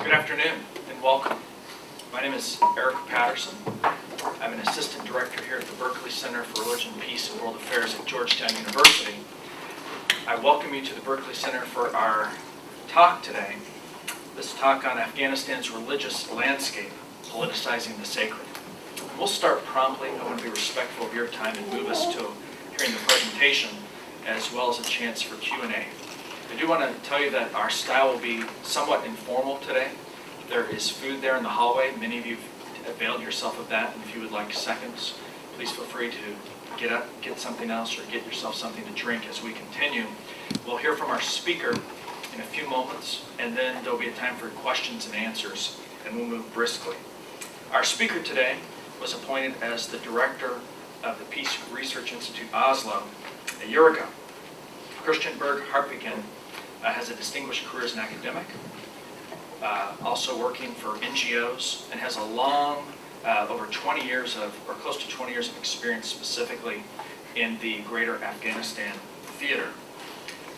Good afternoon and welcome. My name is Eric Patterson. I'm an assistant director here at the Berkeley Center for Religion, Peace, and World Affairs at Georgetown University. I welcome you to the Berkeley Center for our talk today. This talk on Afghanistan's religious landscape, politicizing the sacred. We'll start promptly. I want to be respectful of your time and move us to hearing the presentation as well as a chance for Q&A. I do want to tell you that our style will be somewhat informal today. There is food there in the hallway. Many of you have availed yourself of that, and if you would like seconds, please feel free to get up, get something else, or get yourself something to drink as we continue. We'll hear from our speaker in a few moments, and then there'll be a time for questions and answers, and we'll move briskly. Our speaker today was appointed as the director of the Peace Research Institute Oslo a year ago. Kristian Berg Harpviken has a distinguished career as an academic, also working for NGOs, and has a long, over 20 years of, or close to 20 years of experience specifically in the greater Afghanistan theater.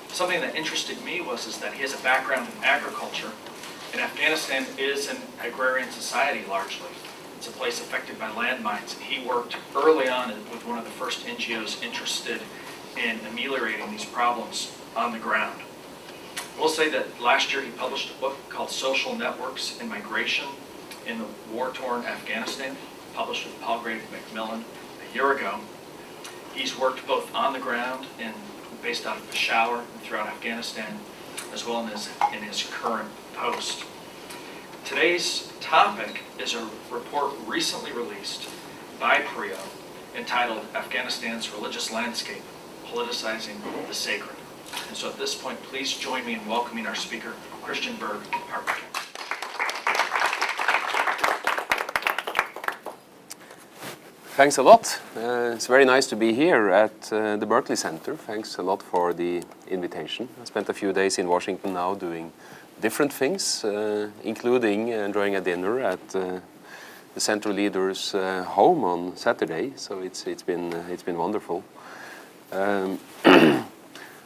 Something that interested me is that he has a background in agriculture, and Afghanistan is an agrarian society largely. It's a place affected by landmines, and he worked early on with one of the first NGOs interested in ameliorating these problems on the ground. We'll say that last year he published a book called Social Networks and Migration in the War-Torn Afghanistan, published with Palgrave Macmillan a year ago. He's worked both on the ground and based out of Peshawar and throughout Afghanistan, as well as in his current post. Today's topic is a report recently released by PRIO entitled Afghanistan's Religious Landscape, Politicizing the Sacred. And so at this point, please join me in welcoming our speaker, Kristian Berg Harpviken. Thanks a lot. It's very nice to be here at the Berkeley Center. Thanks a lot for the invitation. I spent a few days in Washington now doing different things, including enjoying a dinner at the center leader's home on Saturday. So it's been wonderful.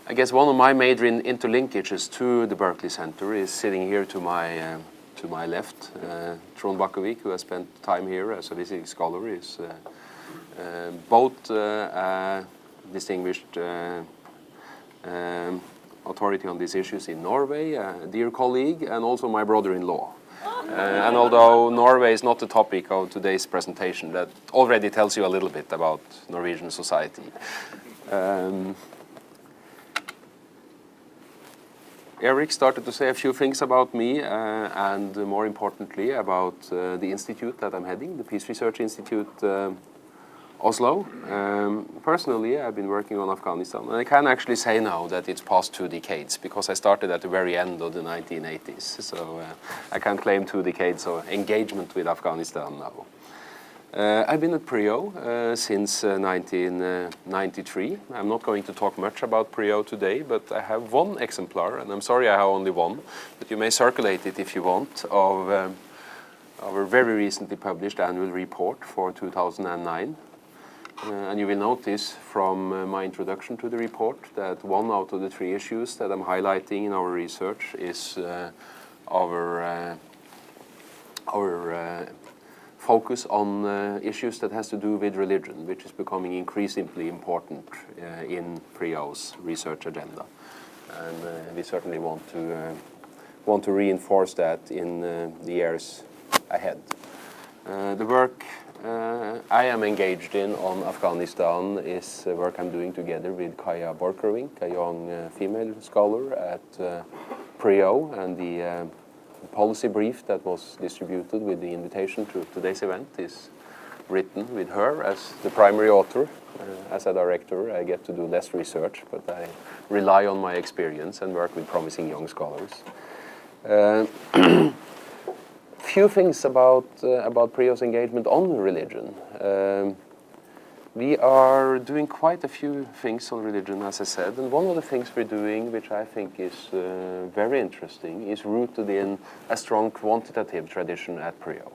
I guess one of my major interlinkages to the Berkeley Center is sitting here to my left. Trond Bakkevik, who has spent time here as a visiting scholar, is both a distinguished authority on these issues in Norway, a dear colleague, and also my brother-in-law. And although Norway is not the topic of today's presentation, that already tells you a little bit about Norwegian society. Eric started to say a few things about me and more importantly about the institute that I'm heading, the Peace Research Institute Oslo. Personally, I've been working on Afghanistan, and I can actually say now that it's past 2 decades because I started at the very end of the 1980s. So I can claim 2 decades of engagement with Afghanistan now. I've been at PRIO since 1993. I'm not going to talk much about PRIO today, but I have one exemplar, and I'm sorry I have only one, but you may circulate it if you want, of our very recently published annual report for 2009. And you will notice from my introduction to the report that 1 out of the 3 issues that I'm highlighting in our research is our focus on issues that has to do with religion, which is becoming increasingly important in PRIO's research agenda. And we certainly want to reinforce that in the years ahead. The work I am engaged in on Afghanistan is work I'm doing together with Kaja Borchgrevink, a young female scholar at PRIO, and the policy brief that was distributed with the invitation to today's event is written with her as the primary author. As a director, I get to do less research, but I rely on my experience and work with promising young scholars. Few things about PRIO's engagement on religion. We are doing quite a few things on religion, as I said, and one of the things we're doing, which I think is very interesting, is rooted in a strong quantitative tradition at PRIO.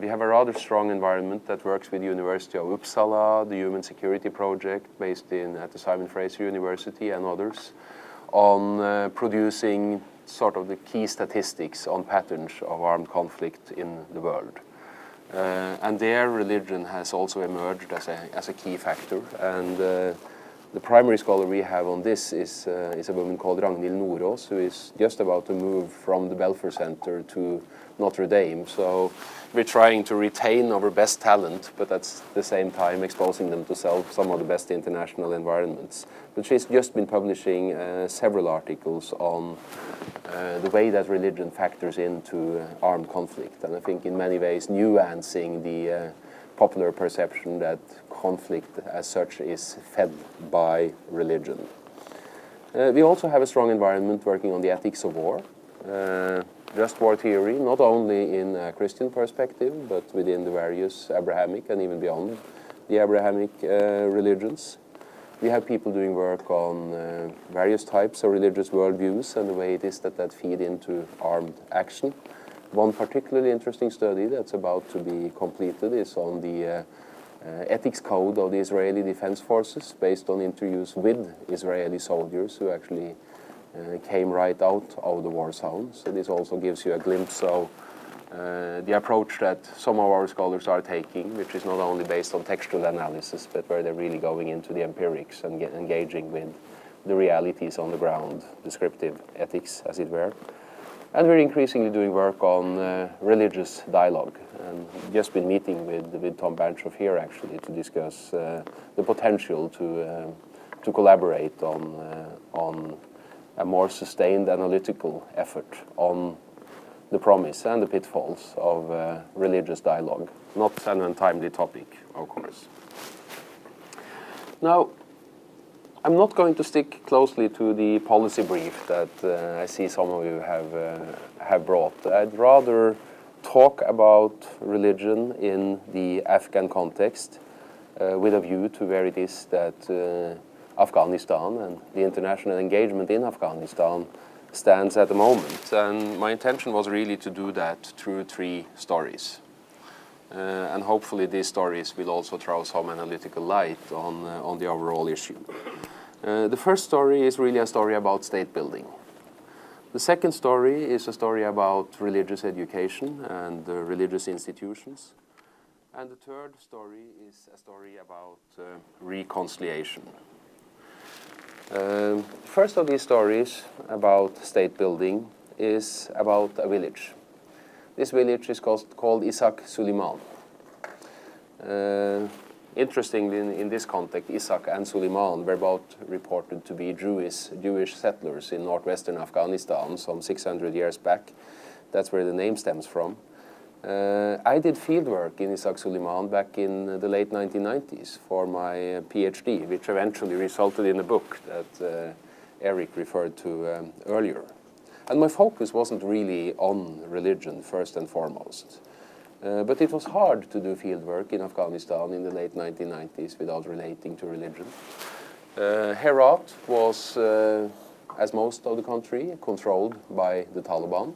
We have a rather strong environment that works with the University of Uppsala, the Human Security Project based at the Simon Fraser University and others, on producing sort of the key statistics on patterns of armed conflict in the world. And there religion has also emerged as a key factor. And the primary scholar we have on this is a woman called Ragnhild Nordås, who is just about to move from the Belfer Center to Notre Dame. So we're trying to retain our best talent, but at the same time exposing them to some of the best international environments. But she's just been publishing several articles on the way that religion factors into armed conflict. And I think in many ways nuancing the popular perception that conflict as such is fed by religion. We also have a strong environment working on the ethics of war. Just war theory, not only in a Christian perspective, but within the various Abrahamic and even beyond the Abrahamic religions. We have people doing work on various types of religious worldviews and the way it is that feed into armed action. One particularly interesting study that's about to be completed is on the ethics code of the Israeli Defense Forces, based on interviews with Israeli soldiers who actually came right out of the war zone. So this also gives you a glimpse of the approach that some of our scholars are taking, which is not only based on textual analysis, but where they're really going into the empirics and engaging with the realities on the ground, descriptive ethics, as it were. And we're increasingly doing work on religious dialogue, and just been meeting with Tom Banchoff here actually to discuss the potential to collaborate on a more sustained analytical effort on the promise and the pitfalls of religious dialogue. Not an untimely topic, of course. Now, I'm not going to stick closely to the policy brief that I see some of you have brought. I'd rather talk about religion in the Afghan context with a view to where it is that Afghanistan and the international engagement in Afghanistan stands at the moment. And my intention was really to do that through 3 stories. And hopefully these stories will also throw some analytical light on the overall issue. The first story is really a story about state building. The second story is a story about religious education and religious institutions. And the third story is a story about reconciliation. First of these stories about state building is about a village. This village is called Isaac Suleiman. Interestingly, in this context, Isaac and Suleiman were both reported to be Jewish settlers in northwestern Afghanistan some 600 years back. That's where the name stems from. I did field work in Isaac Suleiman back in the late 1990s for my PhD, which eventually resulted in a book that Eric referred to earlier. And my focus wasn't really on religion first and foremost. But it was hard to do field work in Afghanistan in the late 1990s without relating to religion. Herat was, as most of the country, controlled by the Taliban.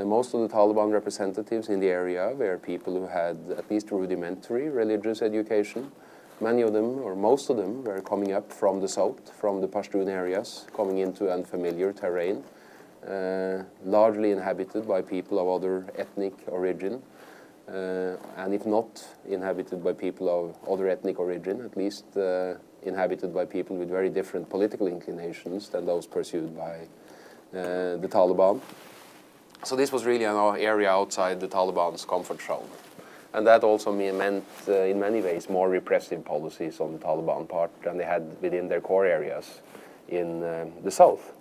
Most of the Taliban representatives in the area were people who had at least rudimentary religious education. Many of them, or most of them, were coming up from the south, from the Pashtun areas, coming into unfamiliar terrain. Largely inhabited by people of other ethnic origin, and if not inhabited by people of other ethnic origin, at least inhabited by people with very different political inclinations than those pursued by the Taliban. So this was really an area outside the Taliban's comfort zone. And that also meant, in many ways, more repressive policies on the Taliban part than they had within their core areas in the south.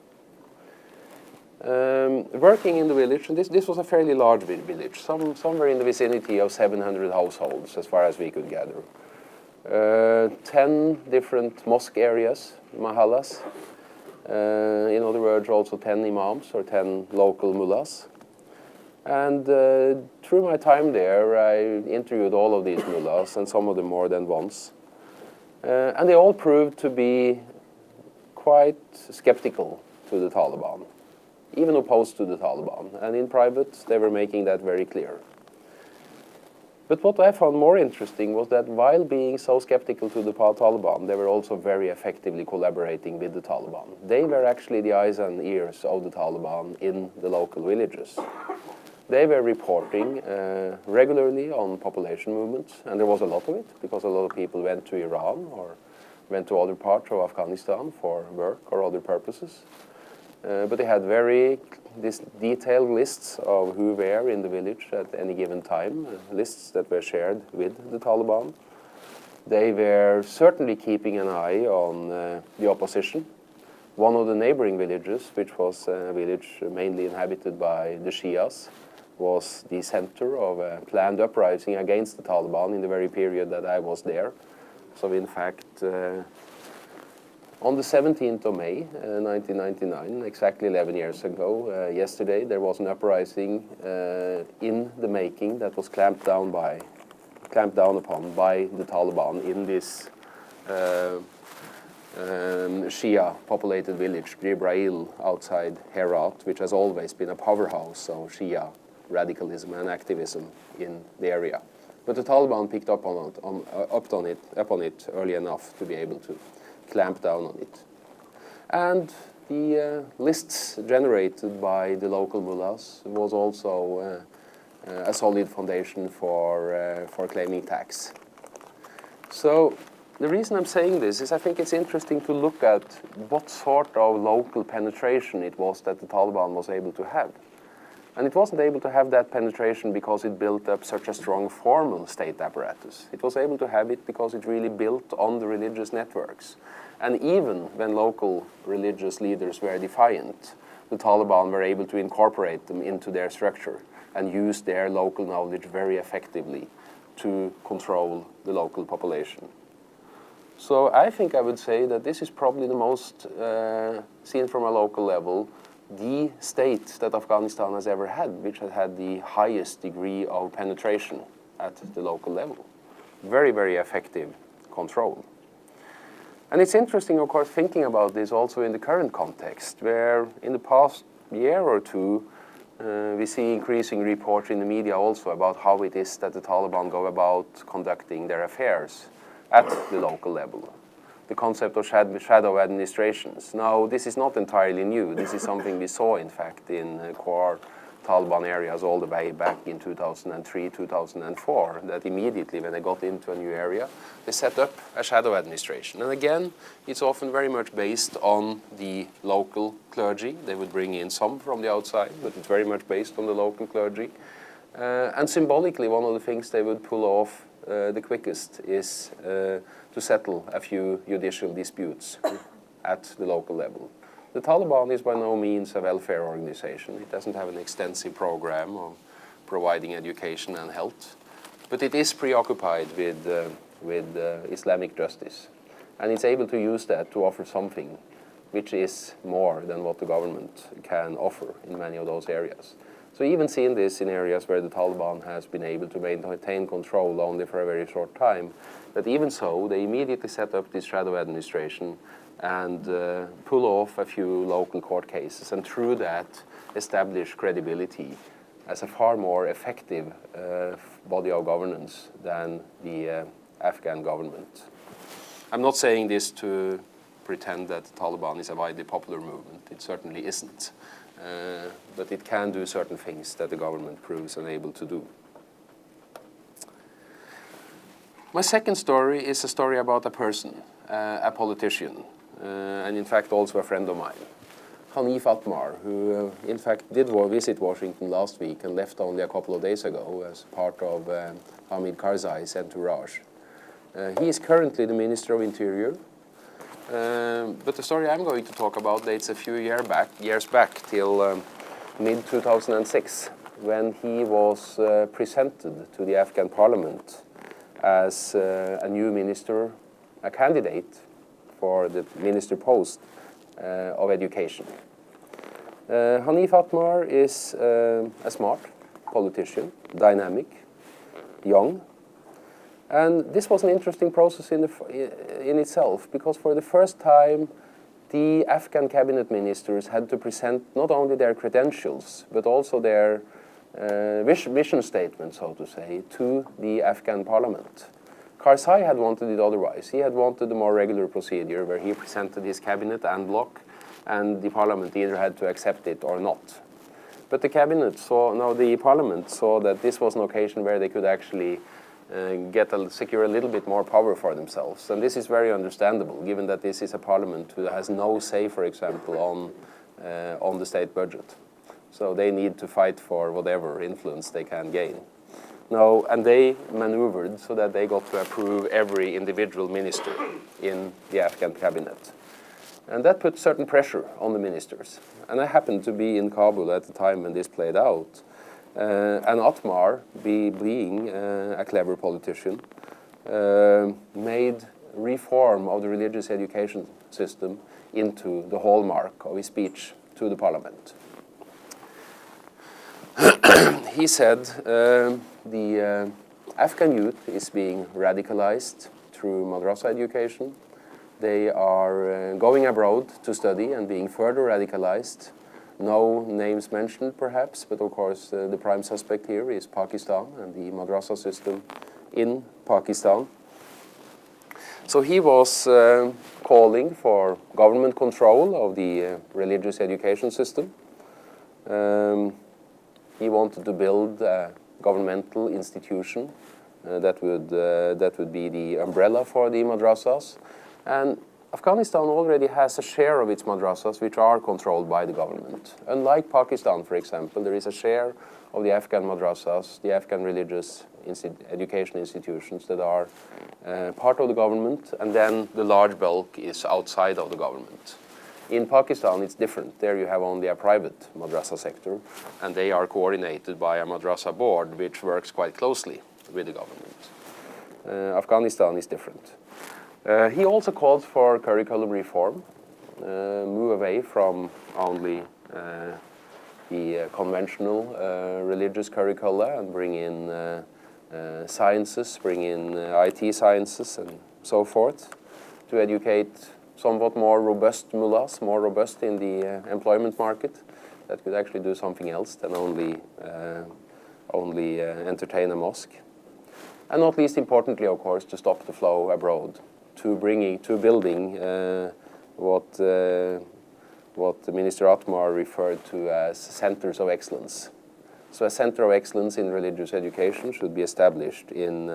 Working in the village, and this was a fairly large village, somewhere in the vicinity of 700 households, as far as we could gather. 10 different mosque areas, mahallas. In other words, also 10 imams or 10 local mullahs. And through my time there, I interviewed all of these mullahs, and some of them more than once. And they all proved to be quite skeptical to the Taliban, even opposed to the Taliban. And in private, they were making that very clear. But what I found more interesting was that while being so skeptical to the Taliban, they were also very effectively collaborating with the Taliban. They were actually the eyes and ears of the Taliban in the local villages. They were reporting regularly on population movements, and there was a lot of it, because a lot of people went to Iran or went to other parts of Afghanistan for work or other purposes. But they had very detailed lists of who were in the village at any given time, lists that were shared with the Taliban. They were certainly keeping an eye on the opposition. One of the neighboring villages, which was a village mainly inhabited by the Shias, was the center of a planned uprising against the Taliban in the very period that I was there. So in fact, on the 17th of May, 1999, exactly 11 years ago, yesterday, there was an uprising in the making that was clamped down upon by the Taliban in this Shia-populated village, Jibra'il, outside Herat, which has always been a powerhouse of Shia radicalism and activism in the area. But the Taliban picked up on it early enough to be able to clamp down on it. And the lists generated by the local mullahs was also a solid foundation for claiming tax. So the reason I'm saying this is I think it's interesting to look at what sort of local penetration it was that the Taliban was able to have. And it wasn't able to have that penetration because it built up such a strong formal state apparatus. It was able to have it because it really built on the religious networks. And even when local religious leaders were defiant, the Taliban were able to incorporate them into their structure and use their local knowledge very effectively to control the local population. So I think I would say that this is probably the most, seen from a local level, the state that Afghanistan has ever had, which has had the highest degree of penetration at the local level. Very, very effective control. And it's interesting, of course, thinking about this also in the current context, where in the past year or two, we see increasing reports in the media also about how it is that the Taliban go about conducting their affairs at the local level. The concept of shadow administrations. Now, this is not entirely new. This is something we saw, in fact, in core Taliban areas all the way back in 2003, 2004, that immediately when they got into a new area, they set up a shadow administration. And again, it's often very much based on the local clergy. They would bring in some from the outside, but it's very much based on the local clergy. And symbolically, one of the things they would pull off the quickest is to settle a few judicial disputes at the local level. The Taliban is by no means a welfare organization. It doesn't have an extensive program of providing education and health, but it is preoccupied with Islamic justice. And it's able to use that to offer something which is more than what the government can offer in many of those areas. So even seeing this in areas where the Taliban has been able to maintain control only for a very short time, but even so, they immediately set up this shadow administration and pull off a few local court cases, and through that establish credibility as a far more effective body of governance than the Afghan government. I'm not saying this to pretend that the Taliban is a widely popular movement. It certainly isn't. But it can do certain things that the government proves unable to do. My second story is a story about a person, a politician, and in fact also a friend of mine, Hanif Atmar, who in fact did visit Washington last week and left only a couple of days ago as part of Hamid Karzai's entourage. He is currently the Minister of Interior. But the story I'm going to talk about dates a few years back till mid-2006, when he was presented to the Afghan parliament as a new minister, a candidate for the minister post of education. Hanif Atmar is a smart politician, dynamic, young. And this was an interesting process in itself, because for the first time, the Afghan cabinet ministers had to present not only their credentials, but also their vision statement, so to say, to the Afghan parliament. Karzai had wanted it otherwise. He had wanted a more regular procedure where he presented his cabinet en bloc, and the parliament either had to accept it or not. But the parliament saw that this was an occasion where they could actually secure a little bit more power for themselves. And this is very understandable, given that this is a parliament who has no say, for example, on the state budget. So they need to fight for whatever influence they can gain. Now, and they maneuvered so that they got to approve every individual minister in the Afghan cabinet. And that put certain pressure on the ministers. And I happened to be in Kabul at the time when this played out. And Atmar, being a clever politician, made reform of the religious education system into the hallmark of his speech to the parliament. He said the Afghan youth is being radicalized through Madrasa education. They are going abroad to study and being further radicalized. No names mentioned, perhaps, but of course the prime suspect here is Pakistan and the Madrasa system in Pakistan. So he was calling for government control of the religious education system. He wanted to build a governmental institution that would be the umbrella for the madrasas. And Afghanistan already has a share of its madrasas which are controlled by the government. Unlike Pakistan, for example, there is a share of the Afghan madrasas, the Afghan religious education institutions that are part of the government, and then the large bulk is outside of the government. In Pakistan, it's different. There you have only a private madrasa sector, and they are coordinated by a madrasa board, which works quite closely with the government. Afghanistan is different. He also called for curriculum reform, move away from only the conventional religious curricula and bring in sciences, bring in IT sciences and so forth, to educate somewhat more robust mullahs, more robust in the employment market, that could actually do something else than only entertain a mosque. And not least importantly, of course, to stop the flow abroad, to building what Minister Atmar referred to as centers of excellence. So a center of excellence in religious education should be established in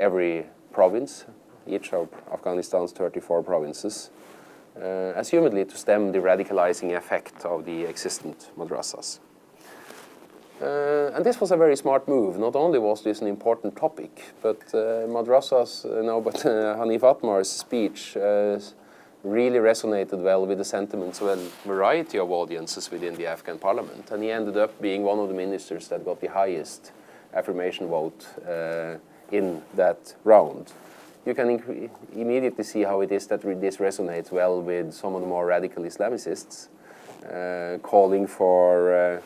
every province, each of Afghanistan's 34 provinces, assumedly to stem the radicalizing effect of the existent madrasas. And this was a very smart move. Not only was this an important topic, but Hanif Atmar's speech really resonated well with the sentiments of a variety of audiences within the Afghan parliament. And he ended up being one of the ministers that got the highest affirmation vote in that round. You can immediately see how it is that this resonates well with some of the more radical Islamicists, calling for a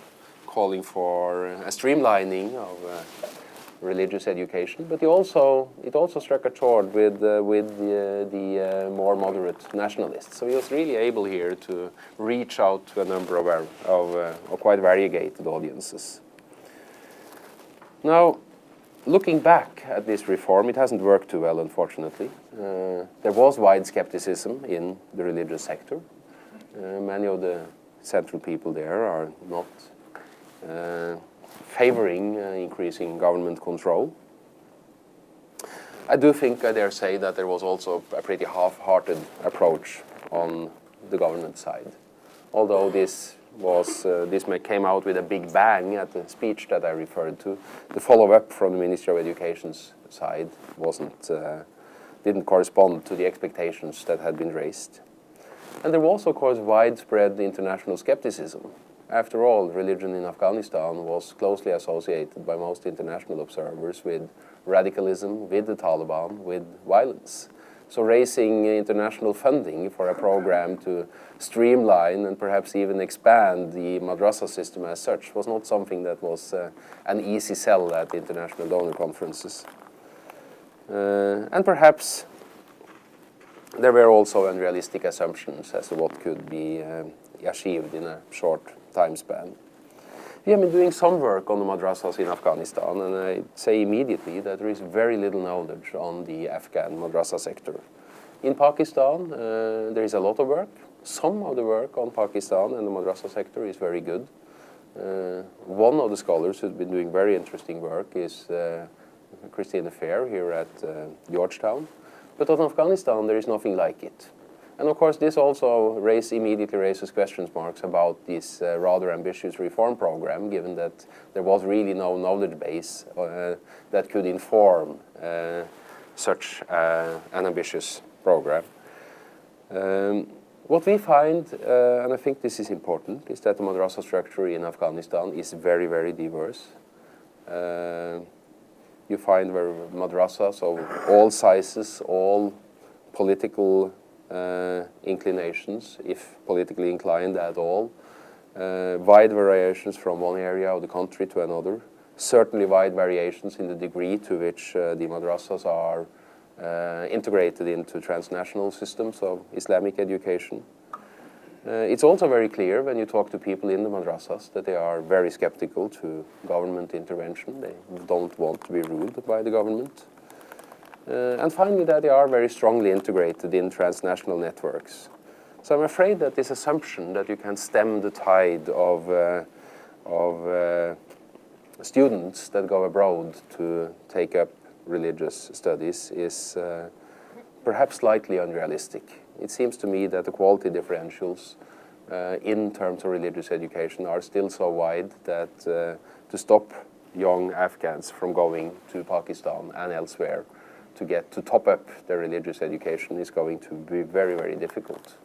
streamlining of religious education. But it also struck a chord with the more moderate nationalists. So he was really able here to reach out to a number of quite variegated audiences. Now, looking back at this reform, it hasn't worked too well, unfortunately. There was wide skepticism in the religious sector. Many of the central people there are not favoring increasing government control. I do think I dare say that there was also a pretty half-hearted approach on the government side. Although this came out with a big bang at the speech that I referred to, the follow-up from the Ministry of Education's side didn't correspond to the expectations that had been raised. And there was, of course, widespread international skepticism. After all, religion in Afghanistan was closely associated by most international observers with radicalism, with the Taliban, with violence. So raising international funding for a program to streamline and perhaps even expand the madrasa system as such was not something that was an easy sell at international donor conferences. And perhaps there were also unrealistic assumptions as to what could be achieved in a short time span. We have been doing some work on the madrasas in Afghanistan, and I say immediately that there is very little knowledge on the Afghan madrasa sector. In Pakistan, there is a lot of work. Some of the work on Pakistan and the madrasa sector is very good. One of the scholars who's been doing very interesting work is Kristian Berg here at Georgetown. But on Afghanistan, there is nothing like it. And of course, this also immediately raises question marks about this rather ambitious reform program, given that there was really no knowledge base that could inform such an ambitious program. What we find, and I think this is important, is that the madrasa structure in Afghanistan is very, very diverse. You find madrasas of all sizes, all political inclinations, if politically inclined at all, wide variations from one area of the country to another, certainly wide variations in the degree to which the madrasas are integrated into transnational systems of Islamic education. It's also very clear when you talk to people in the madrasas that they are very skeptical to government intervention. They don't want to be ruled by the government. And finally, that they are very strongly integrated in transnational networks. So I'm afraid that this assumption that you can stem the tide of students that go abroad to take up religious studies is perhaps slightly unrealistic. It seems to me that the quality differentials in terms of religious education are still so wide that to stop young Afghans from going to Pakistan and elsewhere to top up their religious education is going to be very, very difficult.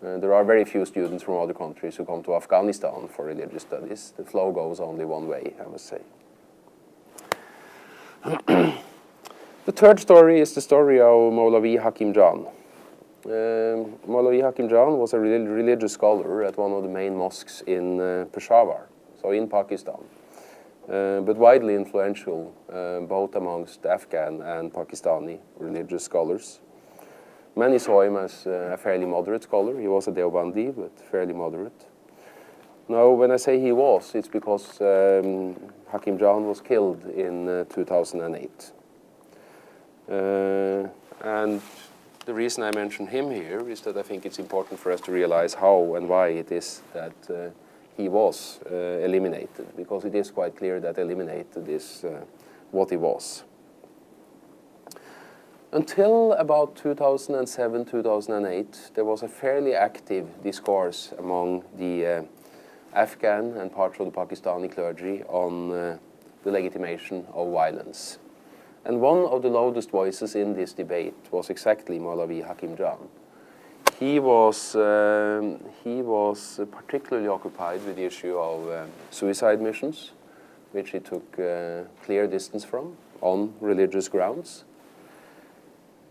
There are very few students from other countries who come to Afghanistan for religious studies. The flow goes only one way, I must say. The third story is the story of Maulavi Hakim Jan. Maulavi Hakim Jan was a religious scholar at one of the main mosques in Peshawar, so in Pakistan. But widely influential both amongst Afghan and Pakistani religious scholars. Many saw him as a fairly moderate scholar. He was a Deobandi, but fairly moderate. Now, when I say he was, it's because Hakim Jan was killed in 2008. And the reason I mention him here is that I think it's important for us to realize how and why it is that he was eliminated, because it is quite clear that eliminated is what he was. Until about 2007, 2008, there was a fairly active discourse among the Afghan and parts of the Pakistani clergy on the legitimation of violence. And one of the loudest voices in this debate was exactly Maulavi Hakim Jan. He was particularly occupied with the issue of suicide missions, which he took clear distance from on religious grounds.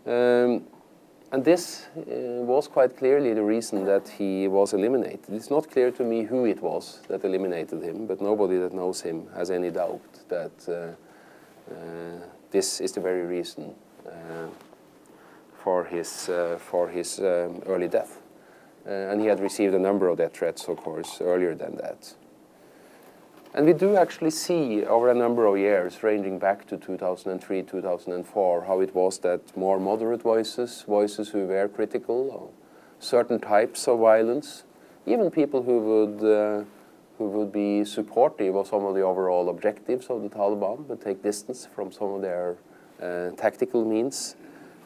And this was quite clearly the reason that he was eliminated. It's not clear to me who it was that eliminated him, but nobody that knows him has any doubt that this is the very reason for his early death. And he had received a number of death threats, of course, earlier than that. And we do actually see over a number of years, ranging back to 2003, 2004, how it was that more moderate voices who were critical of certain types of violence, even people who would be supportive of some of the overall objectives of the Taliban, but take distance from some of their tactical means,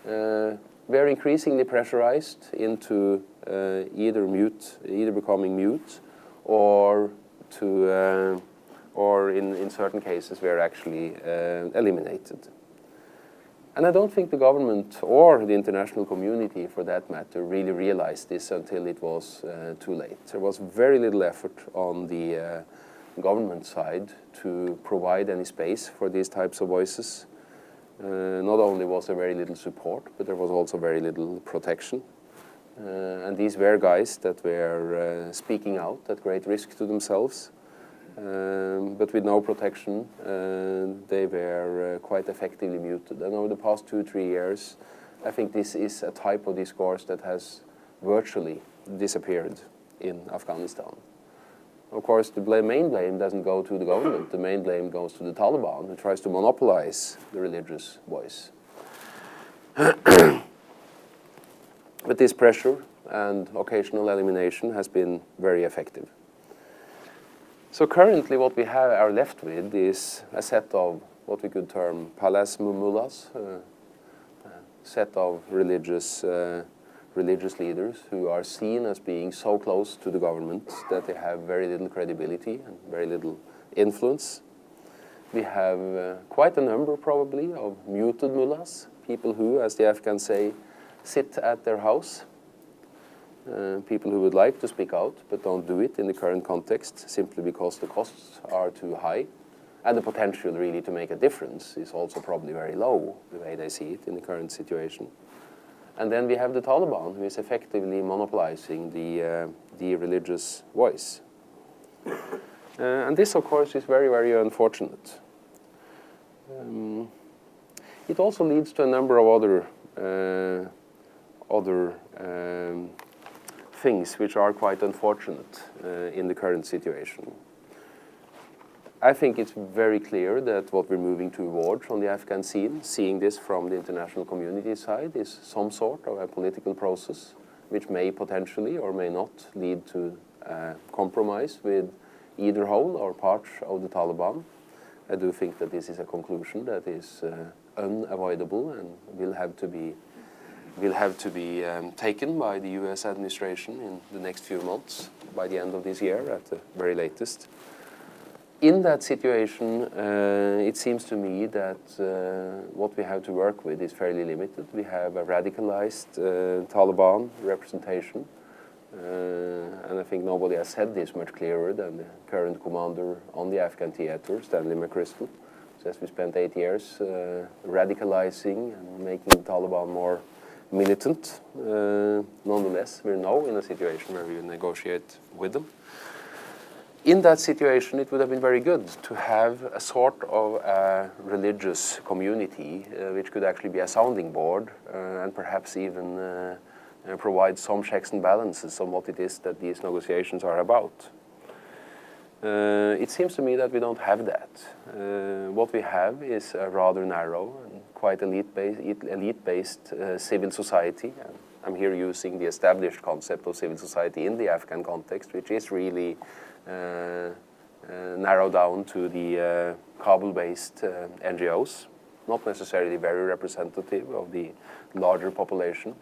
were increasingly pressurized into either becoming mute, or in certain cases were actually eliminated. And I don't think the government or the international community, for that matter, really realized this until it was too late. There was very little effort on the government side to provide any space for these types of voices. Not only was there very little support, but there was also very little protection. And these were guys that were speaking out at great risk to themselves. But with no protection, they were quite effectively muted. And over the past 2-3 years, I think this is a type of discourse that has virtually disappeared in Afghanistan. of course, the main blame doesn't go to the government. The main blame goes to the Taliban, who tries to monopolize the religious voice. But this pressure and occasional elimination has been very effective. So currently what we are left with is a set of what we could term palace mullahs, a set of religious leaders who are seen as being so close to the government that they have very little credibility and very little influence. We have quite a number probably of muted mullahs, people who, as the Afghans say, sit at their house. People who would like to speak out but don't do it in the current context simply because the costs are too high and the potential really to make a difference is also probably very low the way they see it in the current situation. And then we have the Taliban, who is effectively monopolizing the religious voice. And this, of course, is very, very unfortunate. It also leads to a number of other things which are quite unfortunate in the current situation. I think it's very clear that what we're moving towards on the Afghan scene, seeing this from the international community side, is some sort of a political process which may potentially or may not lead to compromise with either whole or part of the Taliban. I do think that this is a conclusion that is unavoidable and will have to be taken by the US administration in the next few months, by the end of this year at the very latest. In that situation, it seems to me that what we have to work with is fairly limited. We have a radicalized Taliban representation, and I think nobody has said this much clearer than the current commander on the Afghan theater, Stanley McChrystal. Says we spent 8 years radicalizing and making the Taliban more militant. Nonetheless, we're now in a situation where we negotiate with them. In that situation, it would have been very good to have a sort of a religious community which could actually be a sounding board and perhaps even provide some checks and balances on what it is that these negotiations are about. It seems to me that we don't have that. What we have is a rather narrow and quite elite-based civil society. And I'm here using the established concept of civil society in the Afghan context, which is really narrowed down to the Kabul-based NGOs, not necessarily very representative of the larger population.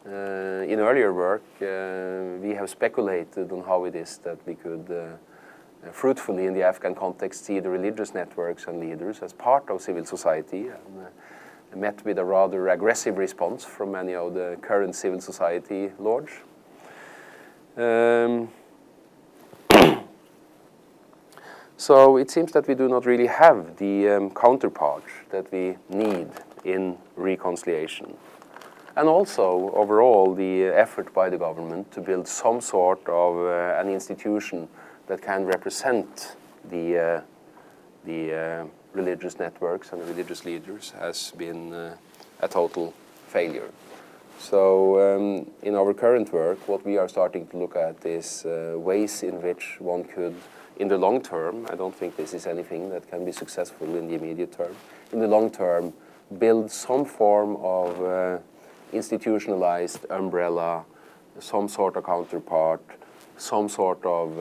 In earlier work, we have speculated on how it is that we could fruitfully in the Afghan context see the religious networks and leaders as part of civil society, and met with a rather aggressive response from many of the current civil society lords. So it seems that we do not really have the counterpart that we need in reconciliation. And also, overall, the effort by the government to build some sort of an institution that can represent the religious networks and the religious leaders has been a total failure. So in our current work, what we are starting to look at is ways in which one could, in the long term, I don't think this is anything that can be successful in the immediate term, in the long term, build some form of institutionalized umbrella, some sort of counterpart, some sort of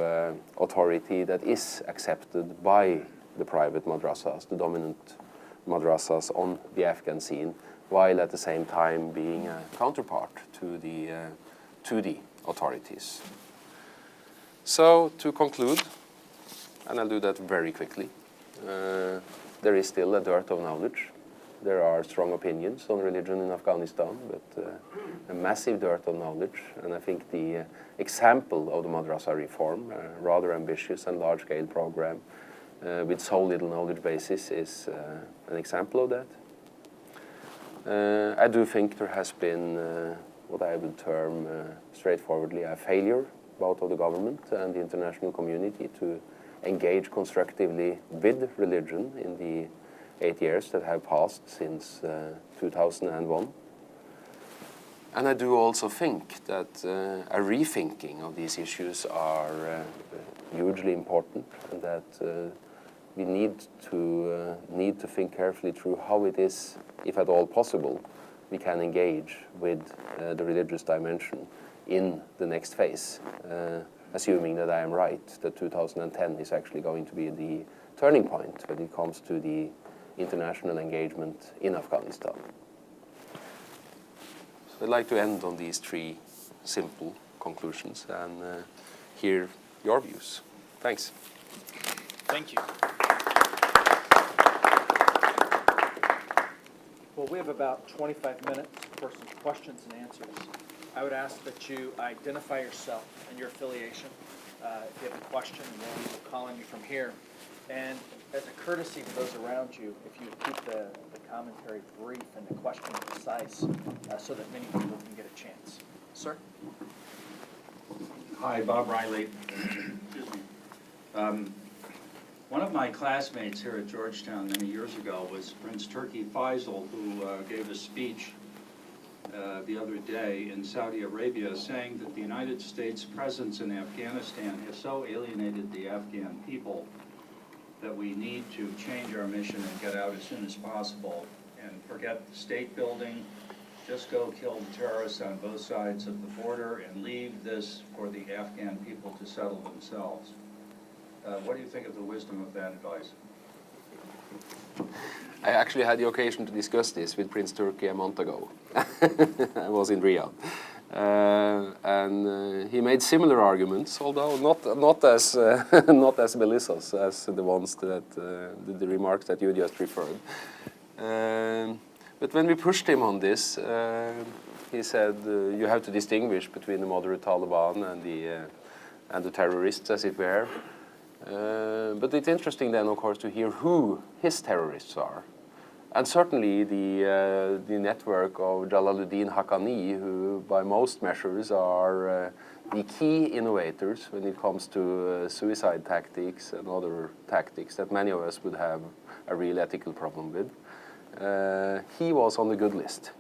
authority that is accepted by the private madrasas, the dominant madrasas on the Afghan scene, while at the same time being a counterpart to the authorities. So to conclude, and I'll do that very quickly, there is still a dearth of knowledge. There are strong opinions on religion in Afghanistan, but a massive dearth of knowledge. And I think the example of the Madrasa reform, a rather ambitious and large-scale program with so little knowledge basis, is an example of that. I do think there has been what I would term straightforwardly a failure, both of the government and the international community, to engage constructively with religion in the 8 years that have passed since 2001. And I do also think that a rethinking of these issues are hugely important, and that we need to think carefully through how it is, if at all possible, we can engage with the religious dimension in the next phase, assuming that I am right, that 2010 is actually going to be the turning point when it comes to the international engagement in Afghanistan. So I'd like to end on these three simple conclusions and hear your views. Thanks. Thank you. Well, we have about 25 minutes for some questions and answers. I would ask that you identify yourself and your affiliation. If you have a question, we'll call on you from here. And as a courtesy to those around you, if you would keep the commentary brief and the question precise so that many people can get a chance. Sir? Hi, Bob Riley. Excuse me. One of my classmates here at Georgetown many years ago was Prince Turki Faisal, who gave a speech the other day in Saudi Arabia saying that the United States' presence in Afghanistan has so alienated the Afghan people that we need to change our mission and get out as soon as possible and forget state building, just go kill the terrorists on both sides of the border and leave this for the Afghan people to settle themselves. What do you think of the wisdom of that advice? I actually had the occasion to discuss this with Prince Turki a month ago. I was in Riyadh. And he made similar arguments, although not as not as malicious as the ones that the remarks that you just referred. But when we pushed him on this, he said you have to distinguish between the moderate Taliban and the terrorists, as it were. But it's interesting then, of course, to hear who his terrorists are. And certainly the network of Jalaluddin Haqqani, who by most measures are the key innovators when it comes to suicide tactics and other tactics that many of us would have a real ethical problem with. He was on the good list.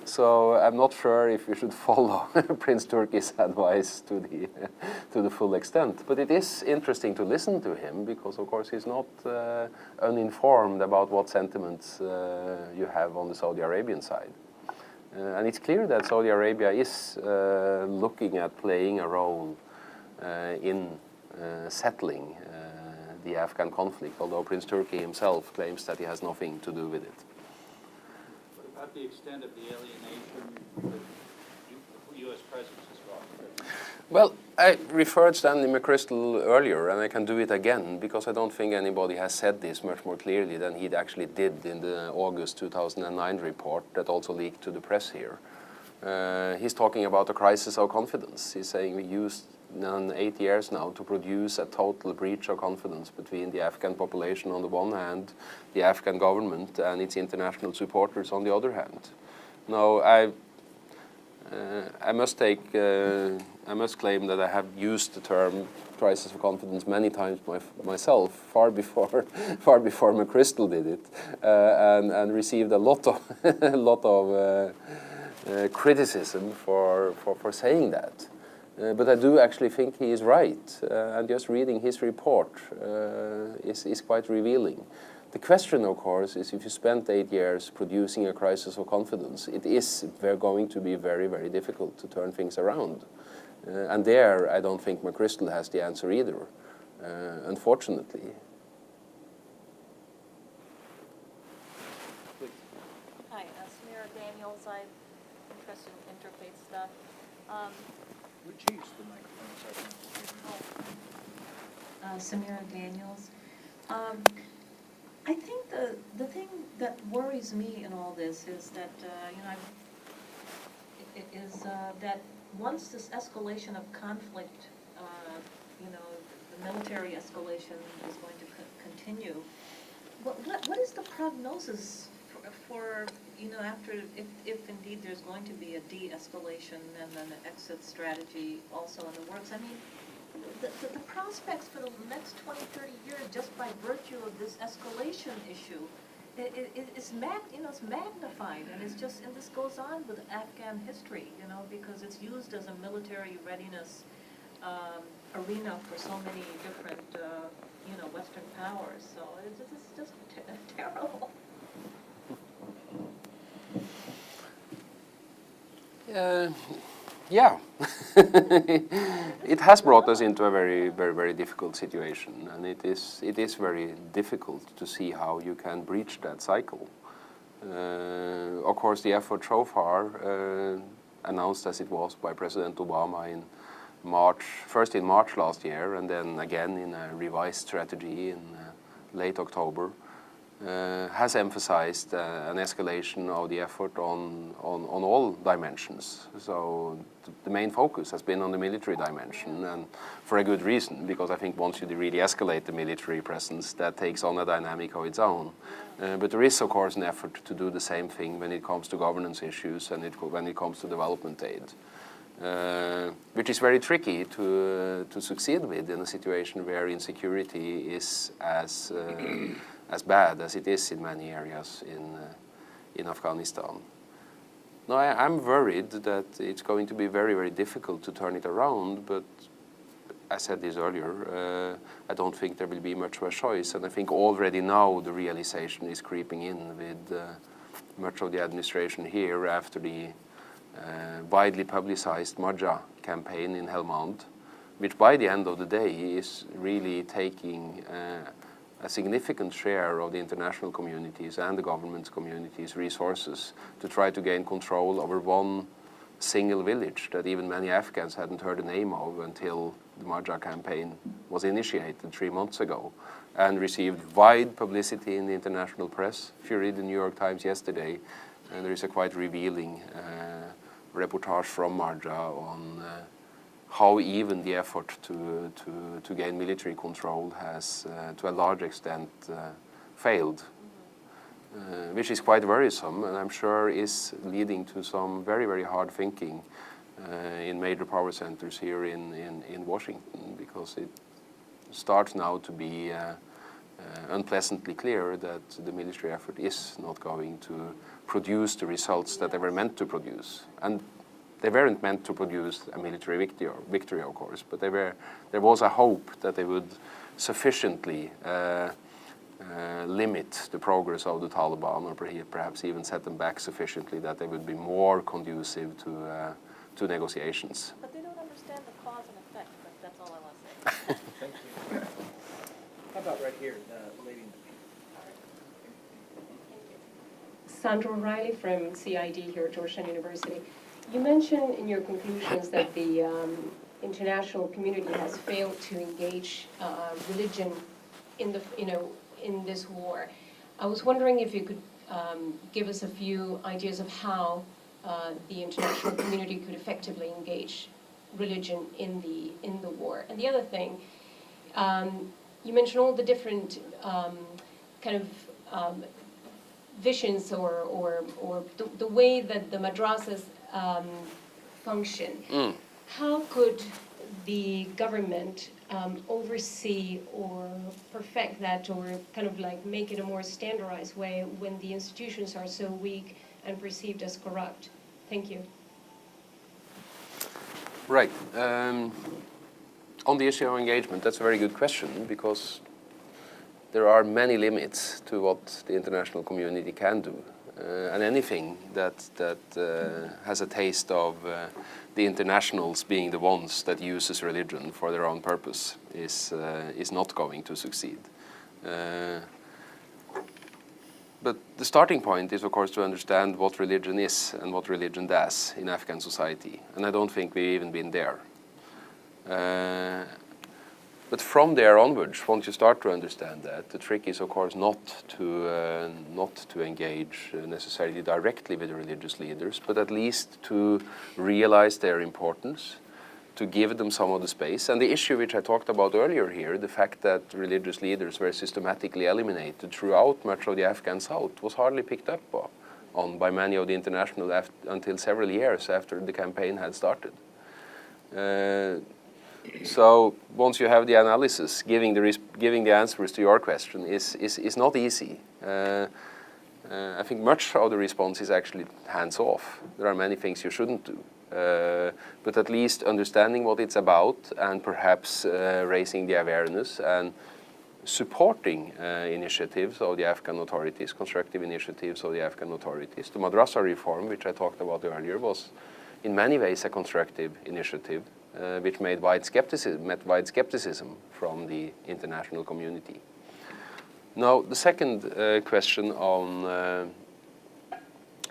So I'm not sure if we should follow Prince Turki's advice to the full extent. But it is interesting to listen to him because, of course, he's not uninformed about what sentiments you have on the Saudi Arabian side. And it's clear that Saudi Arabia is looking at playing a role in settling the Afghan conflict, although Prince Turki himself claims that he has nothing to do with it. About the extent of the alienation with U.S. presence as well? Well, I referred Stanley McChrystal earlier, and I can do it again, because I don't think anybody has said this much more clearly than he actually did in the August 2009 report that also leaked to the press here. He's talking about a crisis of confidence. He's saying we used 8 years now to produce a total breach of confidence between the Afghan population on the one hand, the Afghan government and its international supporters on the other hand. Now, I must claim that I have used the term crisis of confidence many times myself, far before McChrystal did it, and received a lot of criticism for saying that. But I do actually think he is right, and just reading his report is quite revealing. The question, of course, is if you spent 8 years producing a crisis of confidence, it is going to be very, very difficult to turn things around. And there, I don't think McChrystal has the answer either, unfortunately. Hi, Samira Daniels. I'm interested in interfaith stuff. Would you use the microphone? Samira Daniels. I think the thing that worries me in all this is that that once this escalation of conflict, the military escalation is going to continue. What is the prognosis for after if indeed there's going to be a de-escalation and then an exit strategy also in the works? I mean, the prospects for the next 20, 30 years, just by virtue of this escalation issue, it's it's magnified, and it's just, and this goes on with Afghan history, because it's used as a military readiness arena for so many different, Western powers. So it's just terrible. Yeah, it has brought us into a very, very, very difficult situation, and it is very difficult to see how you can breach that cycle. Of course, the effort so far, announced as it was by President Obama in March, first in March last year, and then again in a revised strategy in late October, has emphasized an escalation of the effort on all dimensions. So the main focus has been on the military dimension, and for a good reason, because I think once you really escalate the military presence, that takes on a dynamic of its own. But there is, of course, an effort to do the same thing when it comes to governance issues and when it comes to development aid, which is very tricky to succeed with in a situation where insecurity is as bad as it is in many areas in Afghanistan. Now, I'm worried that it's going to be very, very difficult to turn it around, but I said this earlier, I don't think there will be much of a choice, and I think already now the realization is creeping in with much of the administration here after the widely publicized Madrasa campaign in Helmand, which by the end of the day is really taking a significant share of the international communities and the government's communities' resources to try to gain control over one single village that even many Afghans hadn't heard the name of until the Madrasa campaign was initiated 3 months ago and received wide publicity in the international press. If you read the New York Times yesterday, there is a quite revealing reportage from Madrasa on how even the effort to gain military control has, to a large extent, failed, which is quite worrisome, and I'm sure is leading to some very, very hard thinking in major power centers here in Washington, because it starts now to be unpleasantly clear that the military effort is not going to produce the results that they were meant to produce. And they weren't meant to produce a military victory, of course, but there was a hope that they would sufficiently limit the progress of the Taliban, or perhaps even set them back sufficiently that they would be more conducive to negotiations. But they don't understand the cause and effect, but that's all I want to say. Thank you. How about right here, the lady in the pink? Sandra O'Reilly from CID here at Georgetown University. You mentioned in your conclusions that the international community has failed to engage religion in this war. I was wondering if you could give us a few ideas of how the international community could effectively engage religion in the war. And the other thing, you mentioned all the different visions or the way that the madrasas function. How could the government oversee or perfect that, or make it a more standardized way when the institutions are so weak and perceived as corrupt? Thank you. Right. On the issue of engagement, that's a very good question, because there are many limits to what the international community can do. And anything that has a taste of the internationals being the ones that uses religion for their own purpose is not going to succeed. But the starting point is, of course, to understand what religion is and what religion does in Afghan society. And I don't think we've even been there. But from there onwards, once you start to understand that, the trick is, of course, not to engage necessarily directly with the religious leaders, but at least to realize their importance, to give them some of the space. And the issue which I talked about earlier here, the fact that religious leaders were systematically eliminated throughout much of the Afghan South, was hardly picked up on by many of the international until several years after the campaign had started. So once you have the analysis, giving the answers to your question is not easy. I think much of the response is actually hands-off. There are many things you shouldn't do. But at least understanding what it's about and perhaps raising the awareness and supporting initiatives of the Afghan authorities, constructive initiatives of the Afghan authorities. The Madrasa reform, which I talked about earlier, was in many ways a constructive initiative, which met wide skepticism from the international community. Now, the second question on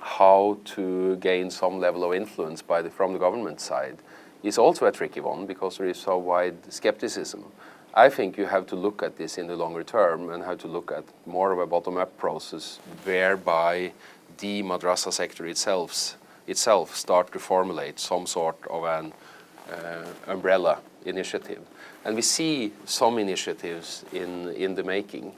how to gain some level of influence from the government side is also a tricky one because there is so wide skepticism. I think you have to look at this in the longer term and have to look at more of a bottom-up process whereby the madrasa sector itself start to formulate some sort of an umbrella initiative. And we see some initiatives in the making.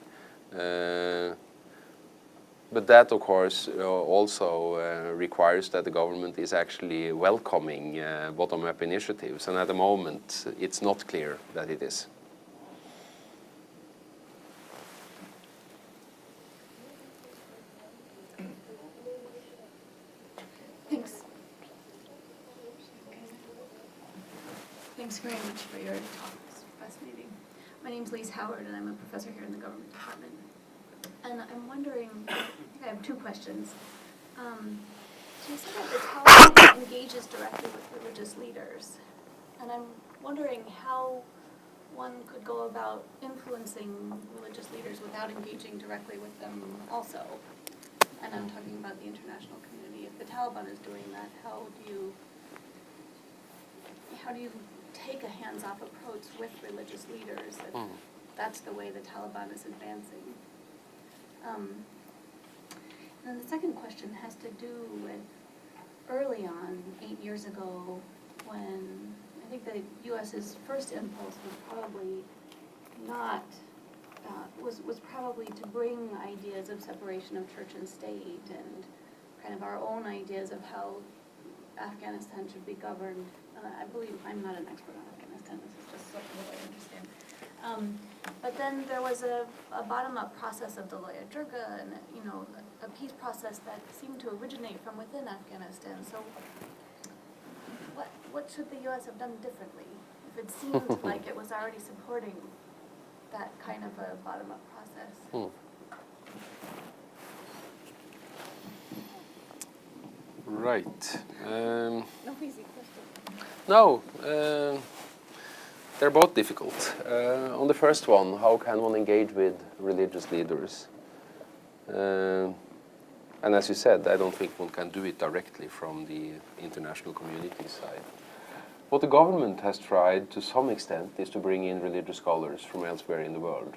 But that, of course, also requires that the government is actually welcoming bottom-up initiatives. And at the moment, it's not clear that it is. Thanks. Thanks very much for your talk. It's fascinating. My name's Lise Howard, and I'm a professor here in the government department. And I'm wondering, I think I have two questions. So you said that the Taliban engages directly with religious leaders. And I'm wondering how one could go about influencing religious leaders without engaging directly with them also. And I'm talking about the international community. If the Taliban is doing that, how do you take a hands-off approach with religious leaders if that's the way the Taliban is advancing? And then the second question has to do with early on, 8 years ago, when I think the U.S.'s first impulse was probably not, was probably to bring ideas of separation of church and state and kind of our own ideas of how Afghanistan should be governed. I believe, I'm not an expert on Afghanistan, this is just something that I understand. But then there was a bottom-up process of the Loya Jirga and a peace process that seemed to originate from within Afghanistan. So what should the U.S. have done differently if it seemed like it was already supporting that kind of a bottom-up process? Right. No easy question. No. They're both difficult. On the first one, how can one engage with religious leaders? And as you said, I don't think one can do it directly from the international community side. What the government has tried to some extent is to bring in religious scholars from elsewhere in the world.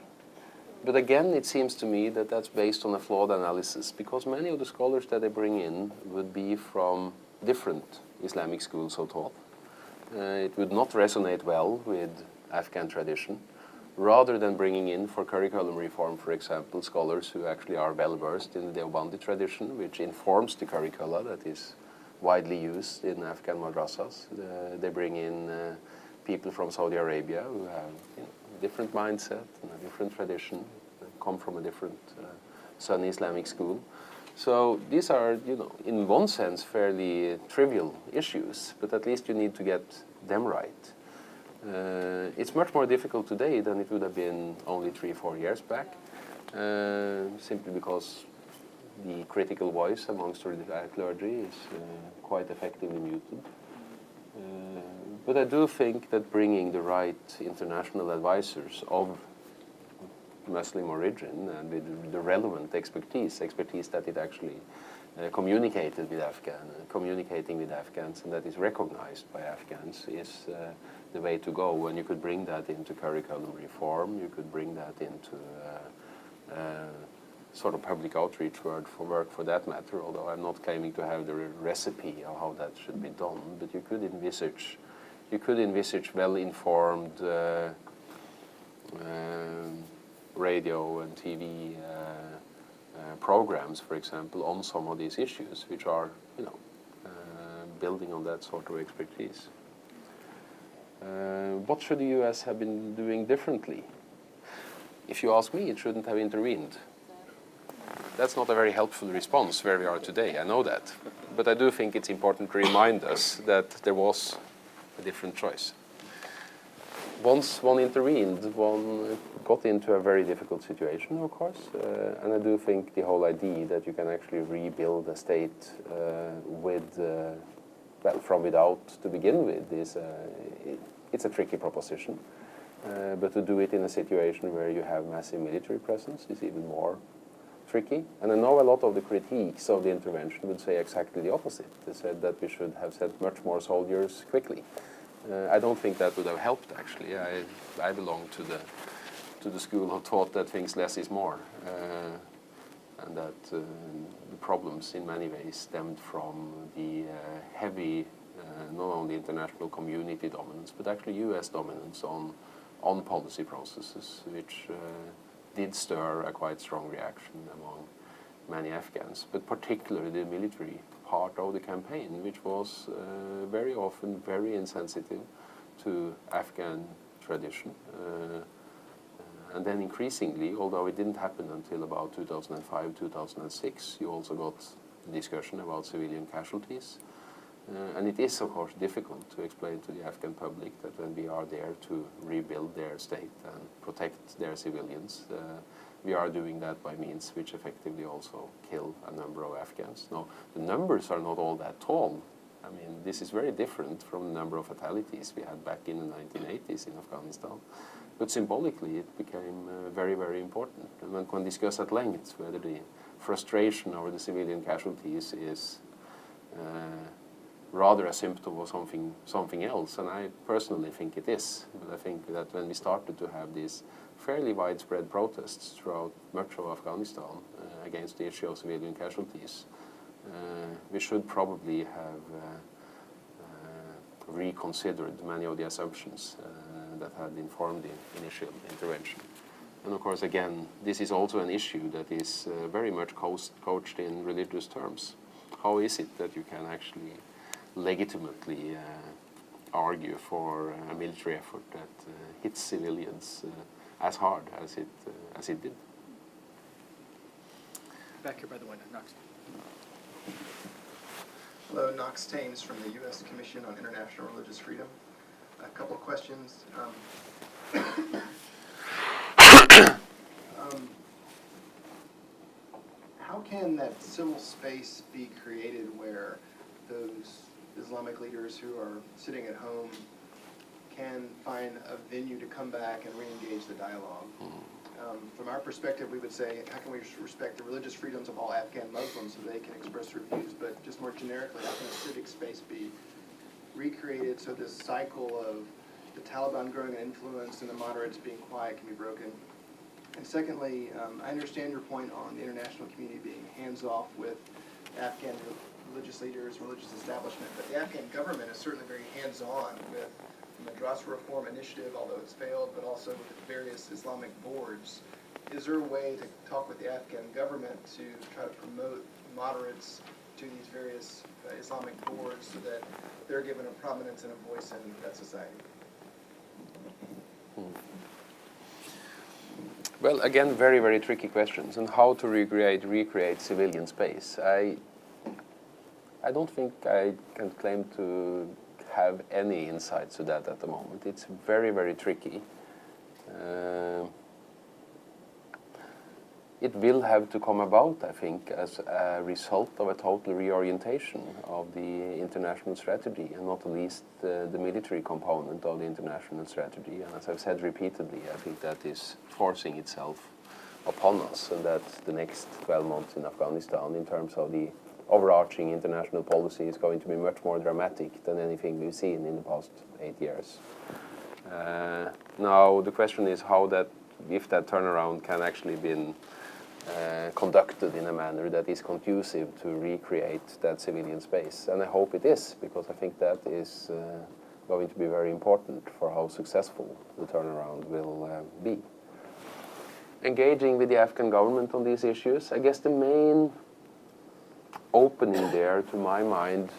But again, it seems to me that that's based on a flawed analysis because many of the scholars that they bring in would be from different Islamic schools of thought. It would not resonate well with Afghan tradition. Rather than bringing in for curriculum reform, for example, scholars who actually are well versed in the Deobandi tradition, which informs the curricula that is widely used in Afghan madrasas. They bring in people from Saudi Arabia who have a different mindset and a different tradition, come from a different Sunni Islamic school. So these are, in one sense, fairly trivial issues, but at least you need to get them right. It's much more difficult today than it would have been only 3-4 years back, simply because the critical voice amongst the clergy is quite effectively muted. But I do think that bringing the right international advisors of Muslim origin and with the relevant expertise that it actually communicating with Afghans and that is recognized by Afghans is the way to go. And you could bring that into curriculum reform, you could bring that into sort of public outreach work for that matter, although I'm not claiming to have the recipe of how that should be done, but you could envisage well-informed radio and TV programs, for example, on some of these issues, which are, building on that sort of expertise. What should the U.S. have been doing differently? If you ask me, it shouldn't have intervened. That's not a very helpful response where we are today, I know that. But I do think it's important to remind us that there was a different choice. Once one intervened, one got into a very difficult situation, of course, and I do think the whole idea that you can actually rebuild a state well, from without to begin with it's a tricky proposition. But to do it in a situation where you have massive military presence is even more tricky. And I know a lot of the critiques of the intervention would say exactly the opposite. They said that we should have sent much more soldiers quickly. I don't think that would have helped, actually. I belong to the school who thought that things less is more, and that the problems in many ways stemmed from the heavy, not only international community dominance, but actually US dominance on policy processes, which did stir a quite strong reaction among many Afghans, but particularly the military part of the campaign, which was very often very insensitive to Afghan tradition. And then increasingly, although it didn't happen until about 2005, 2006, you also got discussion about civilian casualties. And it is, of course, difficult to explain to the Afghan public that when we are there to rebuild their state and protect their civilians, we are doing that by means which effectively also kill a number of Afghans. Now, the numbers are not all that tall. I mean, this is very different from the number of fatalities we had back in the 1980s in Afghanistan. But symbolically, it became very, very important. And one can discuss at length whether the frustration over the civilian casualties is rather a symptom of something else. And I personally think it is. But I think that when we started to have these fairly widespread protests throughout much of Afghanistan against the issue of civilian casualties, we should probably have reconsidered many of the assumptions that had informed the initial intervention. And of course, again, this is also an issue that is very much couched in religious terms. How is it that you can actually legitimately argue for a military effort that hits civilians as hard as it did? Back here by the window, Knox. Hello, Knox Taines from the U.S. Commission on International Religious Freedom. A couple questions. How can that civil space be created where those Islamic leaders who are sitting at home can find a venue to come back and re-engage the dialogue? From our perspective, we would say, how can we respect the religious freedoms of all Afghan Muslims so they can express their views? But just more generically, how can a civic space be recreated so this cycle of the Taliban growing in influence and the moderates being quiet can be broken? And secondly, I understand your point on the international community being hands-off with Afghan religious leaders, religious establishment, but the Afghan government is certainly very hands-on with the Madrasa reform initiative, although it's failed, but also with the various Islamic boards. Is there a way to talk with the Afghan government to try to promote moderates to these various Islamic boards so that they're given a prominence and a voice in that society? Well, again, very, very tricky questions. And how to recreate civilian space. I don't think I can claim to have any insights to that at the moment. It's very, very tricky. It will have to come about, I think, as a result of a total reorientation of the international strategy, and not least the military component of the international strategy. And as I've said repeatedly, I think that is forcing itself upon us, and that the next 12 months in Afghanistan, in terms of the overarching international policy, is going to be much more dramatic than anything we've seen in the past 8 years. Now, the question is how that, if that turnaround can actually be conducted in a manner that is conducive to recreate that civilian space. And I hope it is, because I think that is going to be very important for how successful the turnaround will be. Engaging with the Afghan government on these issues, I guess the main opening there, to my mind,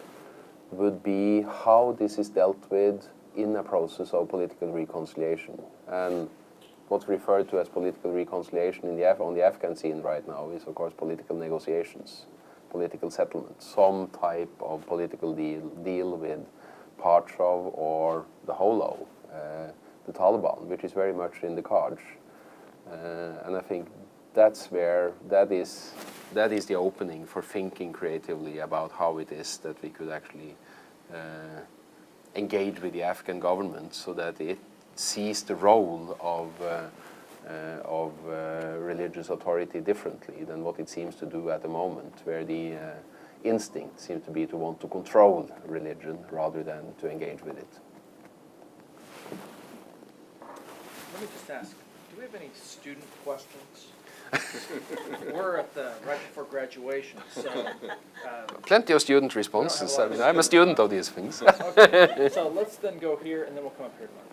would be how this is dealt with in a process of political reconciliation. And what's referred to as political reconciliation in on the Afghan scene right now is, of course, political negotiations, political settlement, some type of political deal with parts of or the whole of the Taliban, which is very much in the cards. And I think that's where that is the opening for thinking creatively about how it is that we could actually engage with the Afghan government so that it sees the role of religious authority differently than what it seems to do at the moment, where the instinct seems to be to want to control religion rather than to engage with it. Let me just ask, do we have any student questions? We're at right before graduation, so. Plenty of student responses. I mean, I'm a student of these things. Okay, so let's then go here, and then we'll come up here to Mark.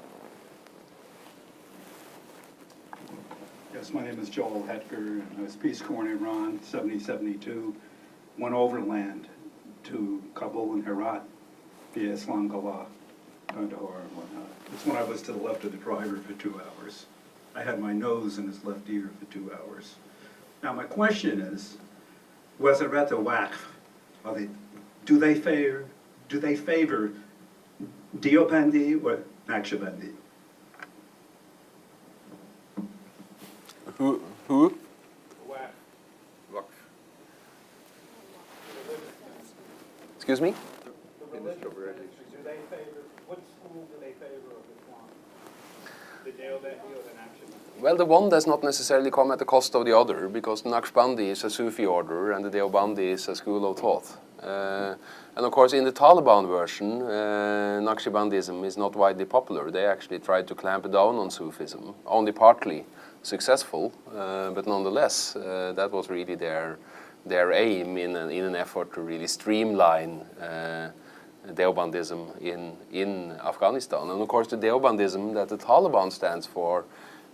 Yes, my name is Joel Hetker, and I was Peace Corps in Iran, 70-72. Went overland to Kabul and Herat via Islam Gala, Kandahar and whatnot. It's when I was to the left of the driver for 2 hours. I had my nose in his left ear for 2 hours. Now my question is, Wazarat al-Waqf, do they favor Deobandi or Naqshbandi? Who? Excuse me? The religious ministry, what school do they favor of Islam? The Deobandi or the Naqshbandi? Well, the one does not necessarily come at the cost of the other, because the Naqshbandi is a Sufi order and the Deobandi is a school of thought. And of course, in the Taliban version, Naqshbandism is not widely popular. They actually tried to clamp down on Sufism, only partly successful, but nonetheless, that was really their aim in an effort to really streamline Deobandism in Afghanistan. And of course, the Deobandism that the Taliban stands for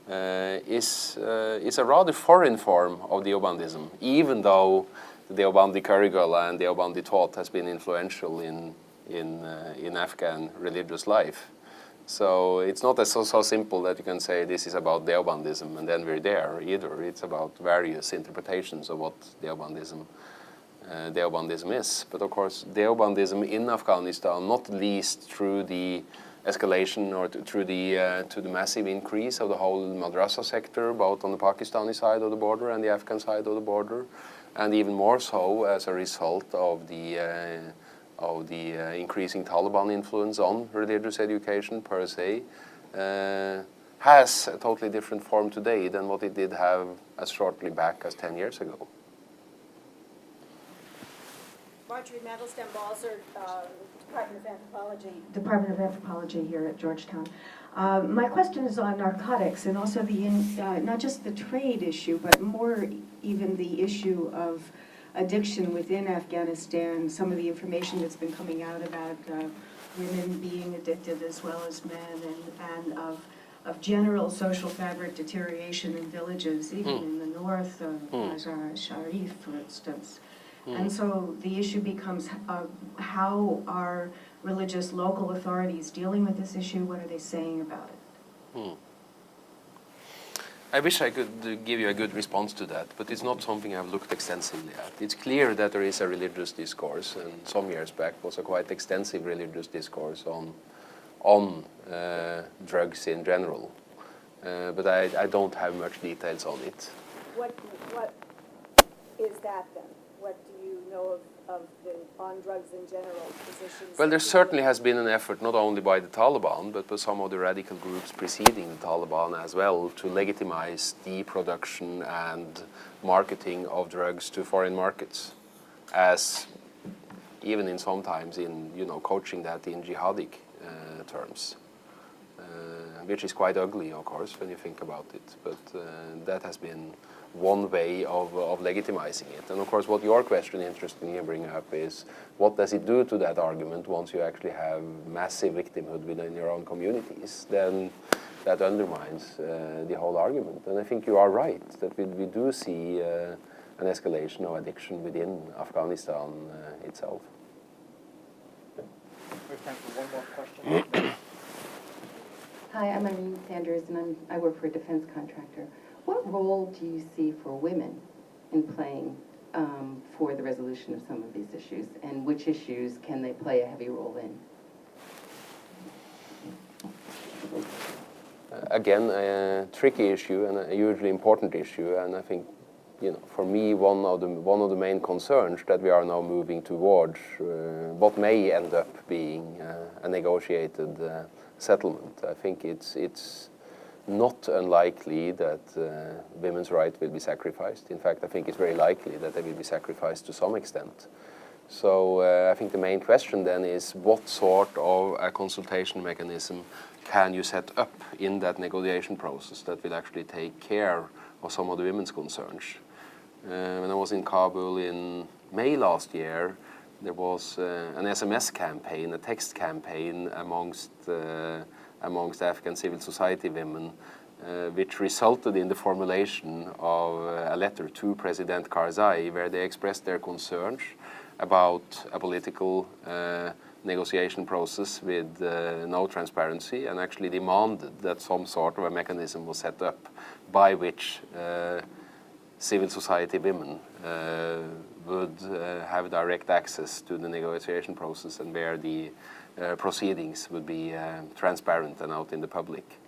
is a rather foreign form of Deobandism, even though the Deobandi curricula and Deobandi thought has been influential in Afghan religious life. So it's not so simple that you can say this is about Deobandism and then we're there either. It's about various interpretations of what Deobandism is. But of course, Deobandism in Afghanistan, not least through the escalation or through the massive increase of the whole Madrasa sector, both on the Pakistani side of the border and the Afghan side of the border, and even more so as a result of the increasing Taliban influence on religious education per se, has a totally different form today than what it did have as shortly back as 10 years ago. Marjorie Mandelstam-Balzer, Department of Anthropology here at Georgetown. My question is on narcotics and also not just the trade issue, but more even the issue of addiction within Afghanistan, some of the information that's been coming out about women being addicted as well as men, and of general social fabric deterioration in villages, even in the north of Mazar Sharif, for instance. And so the issue becomes how are religious local authorities dealing with this issue? What are they saying about it? I wish I could give you a good response to that, but it's not something I've looked extensively at. It's clear that there is a religious discourse, and some years back was a quite extensive religious discourse on drugs in general. But I don't have much details on it. What is that then? What do you know of the on drugs in general positions? Well, there certainly has been an effort, not only by the Taliban, but by some of the radical groups preceding the Taliban as well, to legitimize the production and marketing of drugs to foreign markets, as even in sometimes in coaching that in jihadic terms, which is quite ugly, of course, when you think about it. But that has been one way of legitimizing it. And of course, what your question interestingly bring up is, what does it do to that argument once you actually have massive victimhood within your own communities? Then that undermines the whole argument. And I think you are right, that we do see an escalation of addiction within Afghanistan itself. We have time for one more question. Hi, I'm Irene Sanders, and I work for a defense contractor. What role do you see for women in playing for the resolution of some of these issues, and which issues can they play a heavy role in? Again, a tricky issue and a hugely important issue, and I think, for me, one of the main concerns that we are now moving towards what may end up being a negotiated settlement. I think it's not unlikely that women's rights will be sacrificed. In fact, I think it's very likely that they will be sacrificed to some extent. So I think the main question then is what sort of a consultation mechanism can you set up in that negotiation process that will actually take care of some of the women's concerns. When I was in Kabul in May last year, there was an SMS campaign, a text campaign amongst Afghan civil society women, which resulted in the formulation of a letter to President Karzai, where they expressed their concerns about a political negotiation process with no transparency, and actually demanded that some sort of a mechanism was set up by which civil society women would have direct access to the negotiation process, and where the proceedings would be transparent and out in the public.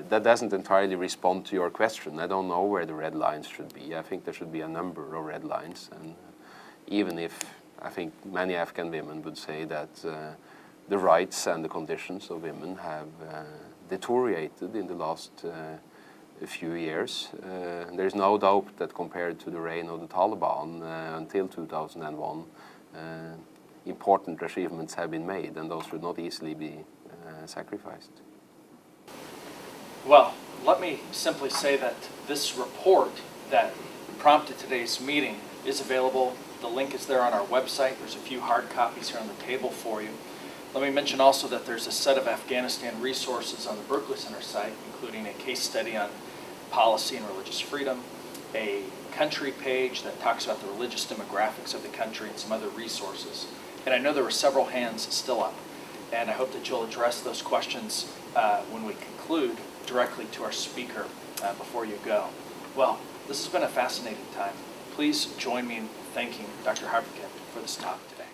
That doesn't entirely respond to your question. I don't know where the red lines should be. I think there should be a number of red lines, and even if I think many Afghan women would say that the rights and the conditions of women have deteriorated in the last few years. There's no doubt that compared to the reign of the Taliban until 2001, important achievements have been made, and those should not easily be sacrificed. Well, let me simply say that this report that prompted today's meeting is available. The link is there on our website. There's a few hard copies here on the table for you. Let me mention also that there's a set of Afghanistan resources on the Berkeley Center site, including a case study on policy and religious freedom, a country page that talks about the religious demographics of the country, and some other resources. And I know there were several hands still up, and I hope that you'll address those questions when we conclude directly to our speaker before you go. Well, this has been a fascinating time. Please join me in thanking Dr. Harpviken for this talk today.